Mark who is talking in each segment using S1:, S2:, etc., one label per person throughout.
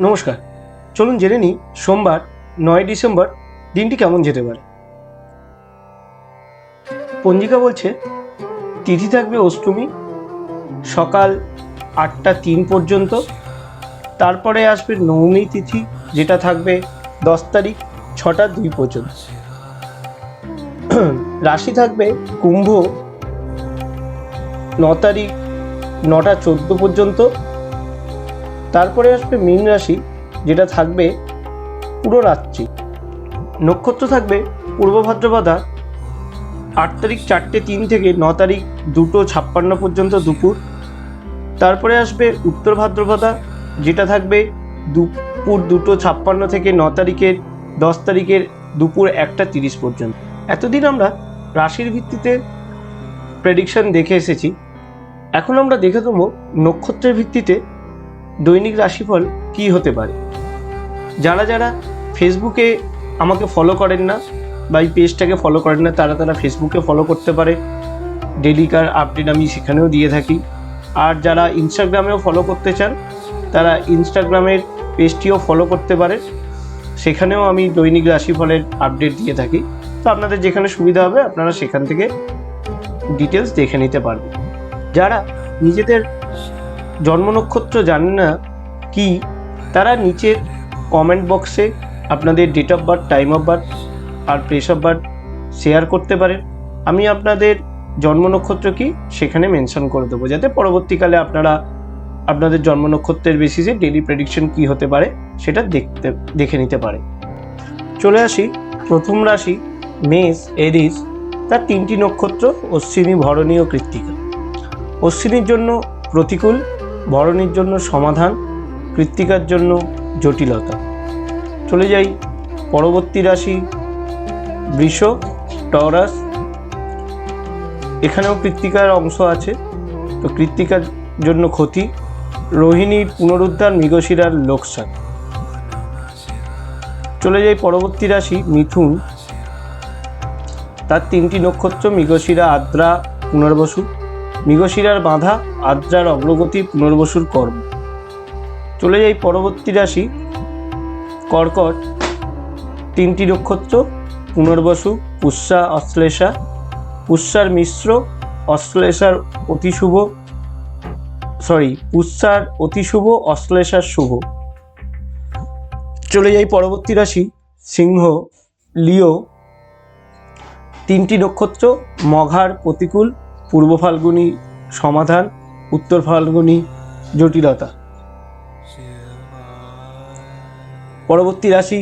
S1: নমস্কার, চলুন জেনে নিই সোমবার 9 ডিসেম্বর দিনটি কেমন যেতে পারে। পঞ্জিকা বলছে তিথি থাকবে অষ্টমী, সকাল 8টা 3 পর্যন্ত। তারপরে আসবে নবমী তিথি, যেটা থাকবে 10 তারিখ 6টা 2 পর্যন্ত। রাশি থাকবে কুম্ভ, 9 তারিখ 9টা 14 পর্যন্ত। তারপরে আসবে মীন রাশি, যেটা থাকবে পুরো রাত্রি। নক্ষত্র থাকবে পূর্ব ভাদ্রপদা, 8 তারিখ 4টে 3 থেকে 9 তারিখ 2:56 পর্যন্ত দুপুর। তারপরে আসবে উত্তর ভাদ্রপদা, যেটা থাকবে দুপুর 2:56 থেকে 9 তারিখের 10 তারিখের দুপুর 1টা 30 পর্যন্ত। এতদিন আমরা রাশির ভিত্তিতে প্রেডিকশন দেখে এসেছি। এখন আমরা দেখে দেবো নক্ষত্রের ভিত্তিতে দৈনিক রাশিফল কী হতে পারে। যারা যারা ফেসবুকে আমাকে ফলো করেন না বা এই পেজটাকে ফলো করেন না, তারা ফেসবুকে ফলো করতে পারে। ডেলিকার আপডেট আমি সেখানেও দিয়ে থাকি। আর যারা ইনস্টাগ্রামেও ফলো করতে চান, তারা ইনস্টাগ্রামের পেজটিও ফলো করতে পারে। সেখানেও আমি দৈনিক রাশিফলের আপডেট দিয়ে থাকি। তো আপনাদের যেখানে সুবিধা হবে আপনারা সেখান থেকে ডিটেলস দেখে নিতে পারবেন। যারা নিজেদের জন্ম নক্ষত্র জানেন না কি, তারা নিচের কমেন্ট বক্সে আপনাদের date of birth, time of birth আর প্লেস অফ বার্থ শেয়ার করতে পারেন। আমি আপনাদের জন্ম নক্ষত্র কি সেখানে মেনশন করে দেবো, যাতে পরবর্তীকালে আপনারা আপনাদের জন্ম নক্ষত্রের বেসিসে ডেইলি প্রেডিকশন কি হতে পারে সেটা দেখে নিতে পারে। চলে আসি প্রথম রাশি মেষ, এরিস। তার 3টি নক্ষত্র অশ্বিনী, ভরণী ও কৃত্তিকা। অশ্বিনীর জন্য প্রতিকূল, ভরণীর জন্য সমাধান, কৃত্তিকার জন্য জটিলতা। চলে যাই পরবর্তী রাশি বৃষ, টরাস। এখানেও কৃত্তিকার অংশ আছে, তো কৃত্তিকার জন্য ক্ষতি, রোহিণীর পুনরুদ্ধার, মৃগশিরার লোকসান। চলে যাই পরবর্তী রাশি মিথুন। তার 3টি নক্ষত্র মৃগশিরা, আদ্রা, পুনর্বসু। মৃগশিরার বাধা, আদ্রার অগ্রগতি, পুনর্বসুর কর্ম। চলে যাই পরবর্তী রাশি কর্কট। 3টি নক্ষত্র পুনর্বসু, পুষ্যা, অশ্লেষা। পুষ্যার মিশ্র, অশ্লেষার অতিশুভ, পুষ্যার অতিশুভ, অশ্লেষার শুভ। চলে যাই পরবর্তী রাশি সিংহ, লিও। 3টি নক্ষত্র মঘার প্রতিকূল, পূর্ব ফাল্গুনী সমাধান, উত্তর ফাল্গুনী জটিলতা। পরবর্তী রাশি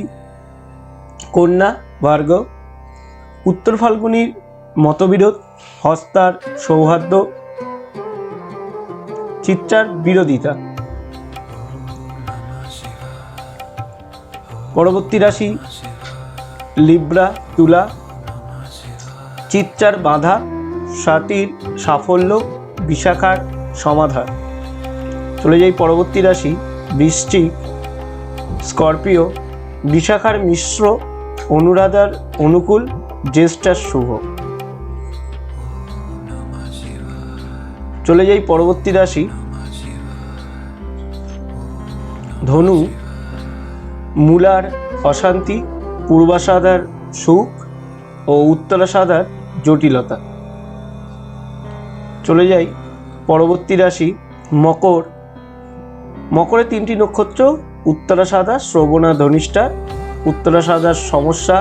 S1: কন্যা, ভার্গ। উত্তর ফাল্গুনীর মতবিরোধ, হস্তার সৌহার্দ্য, চিত্রার বিরোধিতা। পরবর্তী রাশি লিব্রা, তুলা। চিত্রার বাধা, স্বাতীর সাফল্য, বিশাখার সমাধান। চলে যাই পরবর্তী রাশি বৃশ্চিক, স্করপিও। বিশাখার মিশ্র, অনুরাধার অনুকূল, জ্যেষ্ঠার শুভ। চলে যাই পরবর্তী রাশি ধনু। মূলার অশান্তি, পূর্বাষাঢ়ার সুখ ও উত্তরাষাঢ়ার জটিলতা। চলে যাই পরবর্তী রাশি মকর। মকরের 3টি নক্ষত্র উত্তরাষাঢ়া, শ্রবণা, ধনিষ্ঠা। উত্তরাষাঢ়ার সমস্যা,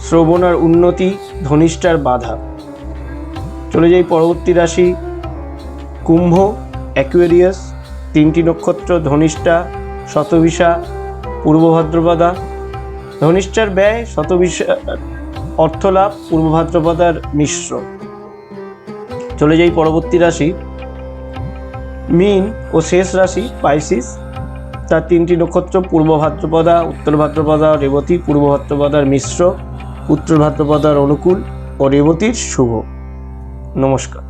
S1: শ্রবণার উন্নতি, ধনিষ্ঠার বাধা। চলে যাই পরবর্তী রাশি কুম্ভ, অ্যাকুয়ারিয়াস। 3টি নক্ষত্র ধনিষ্ঠা, শতভিষা, পূর্ব ভাদ্রপদা। ধনিষ্ঠার ব্যয়, শতভিষা অর্থলাভ, পূর্ব ভাদ্রপদার মিশ্র। চলে যাই পরবর্তী রাশি মীন ও শেষ রাশি পাইসিস। তার 3টি নক্ষত্র পূর্ব ভাদ্রপদা, উত্তর ভাদ্রপদা, রেবতী। পূর্ব ভাদ্রপদার মিশ্র, উত্তর ভাদ্রপদার অনুকূল ও রেবতীর শুভ। নমস্কার।